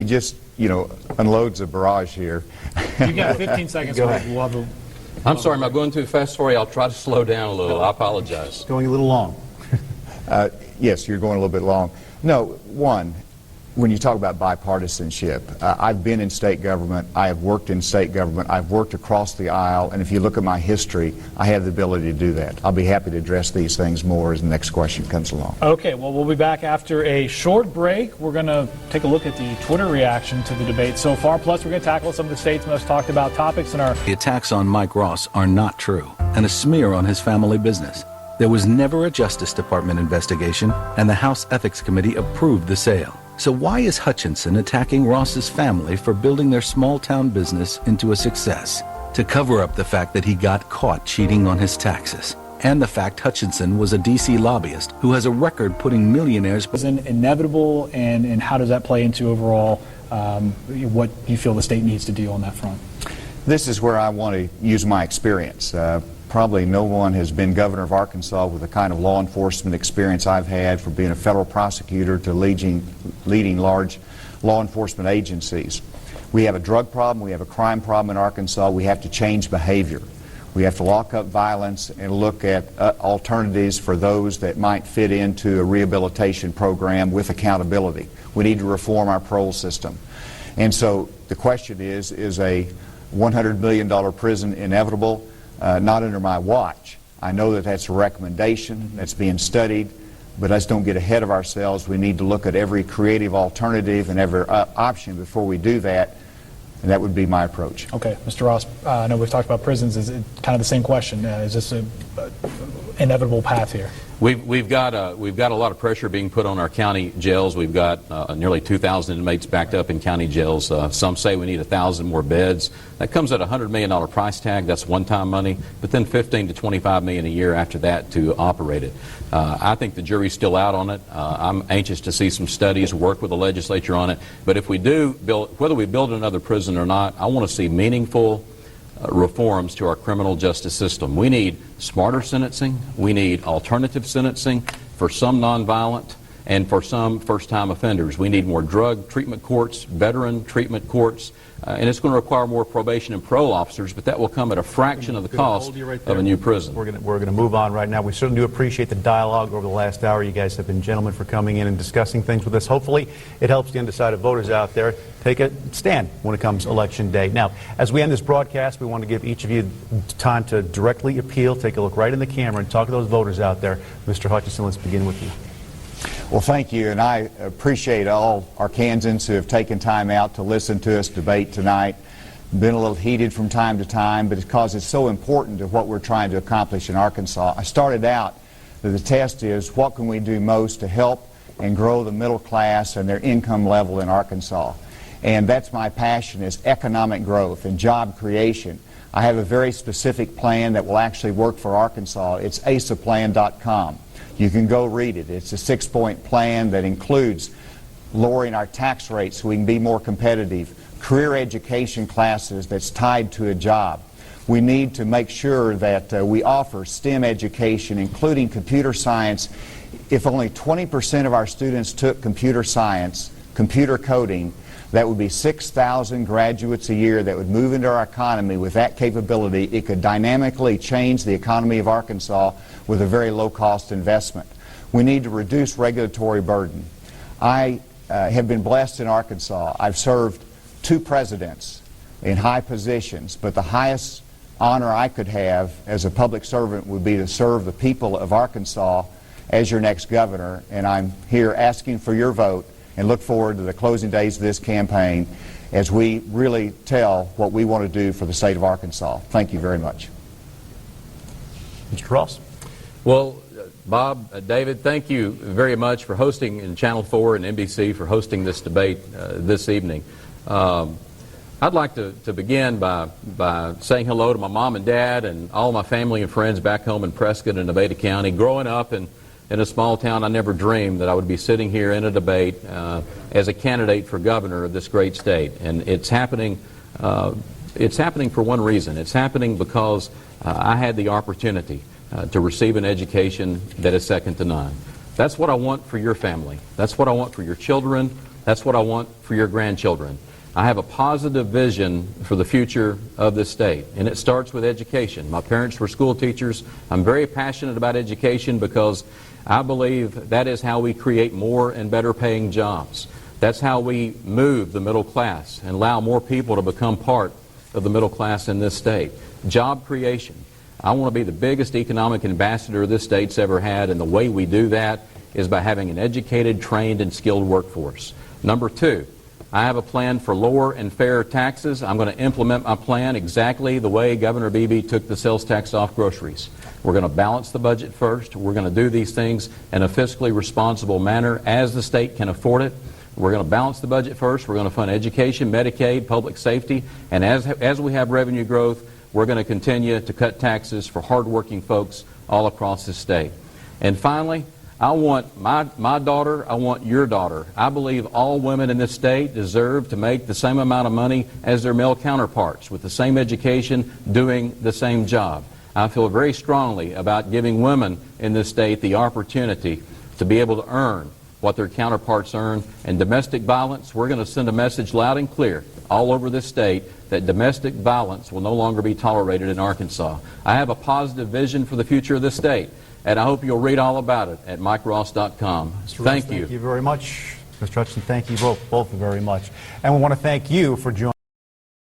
just, unloads a barrage here. You got 15 seconds. Go ahead. I'm sorry, am I going too fast for you? I'll try to slow down a little. I apologize. Going a little long. Yes, you're going a little bit long. No, one, when you talk about bipartisanship, I've been in state government, I have worked in state government, I've worked across the aisle, and if you look at my history, I have the ability to do that. I'll be happy to address these things more as the next question comes along. Okay, well, we'll be back after a short break. We're going to take a look at the Twitter reaction to the debate so far, plus we're going to tackle some of the state's most talked about topics in our... The attacks on Mike Ross are not true, and a smear on his family business. There was never a Justice Department investigation, and the House Ethics Committee approved the sale. So why is Hutchinson attacking Ross's family for building their small-town business into a success? To cover up the fact that he got caught cheating on his taxes, and the fact Hutchinson was a D.C. lobbyist who has a record putting millionaires... Is inevitable, and how does that play into overall what you feel the state needs to do on that front? This is where I want to use my experience. Probably no one has been governor of Arkansas with the kind of law enforcement experience I've had, from being a federal prosecutor to leading large law enforcement agencies. We have a drug problem, we have a crime problem in Arkansas. We have to change behavior. We have to lock up violence and look at alternatives for those that might fit into a rehabilitation program with accountability. We need to reform our parole system. And so the question is a $100 million prison inevitable? Not under my watch. I know that that's a recommendation that's being studied, but let's don't get ahead of ourselves. We need to look at every creative alternative and every option before we do that, and that would be my approach. Okay, Mr. Ross, I know we've talked about prisons. Is it kind of the same question? Is this an inevitable path here? We've got a lot of pressure being put on our county jails. We've got nearly 2,000 inmates backed up in county jails. Some say we need 1,000 more beds. That comes at a $100 million price tag. That's one-time money, but then $15 to $25 million a year after that to operate it. I think the jury's still out on it. I'm anxious to see some studies, work with the legislature on it. But if we do build, whether we build another prison or not, I want to see meaningful reforms to our criminal justice system. We need smarter sentencing. We need alternative sentencing for some nonviolent and for some first-time offenders. We need more drug treatment courts, veteran treatment courts, and it's going to require more probation and parole officers, but that will come at a fraction of the cost of a new prison. We're going to move on right now. We certainly do appreciate the dialogue over the last hour. You guys have been gentlemen for coming in and discussing things with us. Hopefully it helps the undecided voters out there take a stand when it comes election day. Now, as we end this broadcast, we want to give each of you time to directly appeal, take a look right in the camera, and talk to those voters out there. Mr. Hutchinson, let's begin with you. Well, thank you, and I appreciate all Arkansans who have taken time out to listen to us debate tonight. Been a little heated from time to time, but it's because it's so important to what we're trying to accomplish in Arkansas. I started out that the test is what can we do most to help and grow the middle class and their income level in Arkansas. And that's my passion, is economic growth and job creation. I have a very specific plan that will actually work for Arkansas. It's asaplan.com. You can go read it. It's a 6-point plan that includes lowering our tax rates so we can be more competitive, career education classes that's tied to a job. We need to make sure that we offer STEM education, including computer science. If only 20% of our students took computer science, computer coding, that would be 6,000 graduates a year that would move into our economy. With that capability, it could dynamically change the economy of Arkansas with a very low-cost investment. We need to reduce regulatory burden. I have been blessed in Arkansas. I've served 2 presidents in high positions, but the highest honor I could have as a public servant would be to serve the people of Arkansas as your next governor, and I'm here asking for your vote and look forward to the closing days of this campaign as we really tell what we want to do for the state of Arkansas. Thank you very much. Mr. Ross. Well, Bob, David, thank you very much for hosting, in Channel 4 and NBC for hosting this debate this evening. I'd like to begin by saying hello to my mom and dad and all my family and friends back home in Prescott and Nevada County. Growing up in a small town, I never dreamed that I would be sitting here in a debate as a candidate for governor of this great state. And it's happening for one reason. It's happening because I had the opportunity to receive an education that is second to none. That's what I want for your family. That's what I want for your children. That's what I want for your grandchildren. I have a positive vision for the future of this state, and it starts with education. My parents were school teachers. I'm very passionate about education because I believe that is how we create more and better paying jobs. That's how we move the middle class and allow more people to become part of the middle class in this state. Job creation. I want to be the biggest economic ambassador this state's ever had, and the way we do that is by having an educated, trained, and skilled workforce. Number two, I have a plan for lower and fairer taxes. I'm going to implement my plan exactly the way Governor Beebe took the sales tax off groceries. We're going to balance the budget first. We're going to do these things in a fiscally responsible manner as the state can afford it. We're going to balance the budget first. We're going to fund education, Medicaid, public safety, and as we have revenue growth, we're going to continue to cut taxes for hardworking folks all across the state. And finally, I want my daughter, I want your daughter. I believe all women in this state deserve to make the same amount of money as their male counterparts with the same education doing the same job. I feel very strongly about giving women in this state the opportunity to be able to earn what their counterparts earn. And domestic violence, we're going to send a message loud and clear all over this state that domestic violence will no longer be tolerated in Arkansas. I have a positive vision for the future of this state, and I hope you'll read all about it at MikeRoss.com. Thank you. Thank you very much. Mr. Hutchinson, thank you both very much. And we want to thank you for joining.